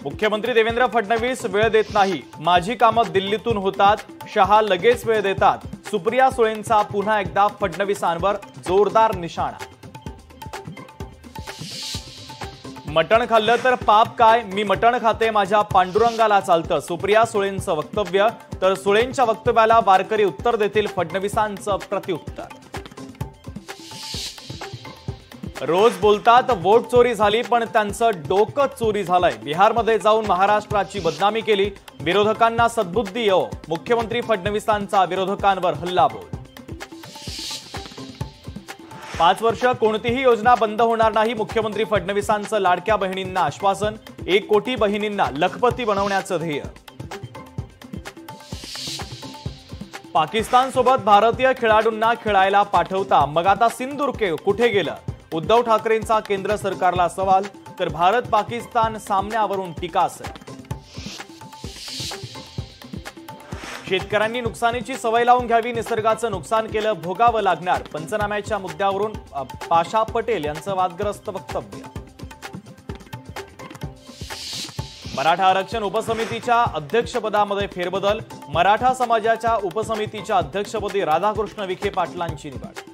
मुख्यमंत्री देवेंद्र फडणवीस वेळ देत नाही, माझी कामं दिल्लीतून होतात, शहा लगेच वेळ देतात। सुप्रिया सुळेंचा पुन्हा एकदा फडणवीसांवर जोरदार निशाणा। मटण खाल्लं तर पाप काय, मी मटण खाते, माझ्या पांडुरंगाला चालतं, सुप्रिया सुळेंचं वक्तव्य। तर सुळेंच्या वक्तव्याला वारकरी उत्तर देतील, फडणवीसांचं प्रत्युत्तर। रोज बोलतात वोट चोरी झाली, पण त्यांचं डोकं चोरी झालंय। बिहारमध्ये जाऊन महाराष्ट्राची बदनामी केली, विरोधकांना सद्बुद्धी येवो, मुख्यमंत्री फडणवीसांचा विरोधकांवर हल्लाबोल। 5 वर्ष कोणतीही योजना बंद होणार नाही, मुख्यमंत्री फडणवीसांचं लाडक्या बहिणींना आश्वासन। 1 कोटी बहिणींना लखपती बनवण्याचं ध्येय। पाकिस्तानसोबत भारतीय खेळाडूंना खेळायला पाठवता, मग आता सिंधूर कुठे गेलं? उद्धव ठाकरेंचा केंद्र सरकारला सवाल। तर भारत पाकिस्तान सामन्यावरून टीकासर। शेतकऱ्यांनी नुकसानीची सवय लावून घ्यावी, निसर्गाचं नुकसान केलं भोगावं लागणार, पंचनाम्याच्या मुद्द्यावरून पाशा पटेल यांचं वादग्रस्त वक्तव्य। मराठा आरक्षण उपसमितीच्या अध्यक्षपदामध्ये फेरबदल, मराठा समाजाच्या उपसमितीच्या अध्यक्षपदी राधाकृष्ण विखे पाटलांची निवड।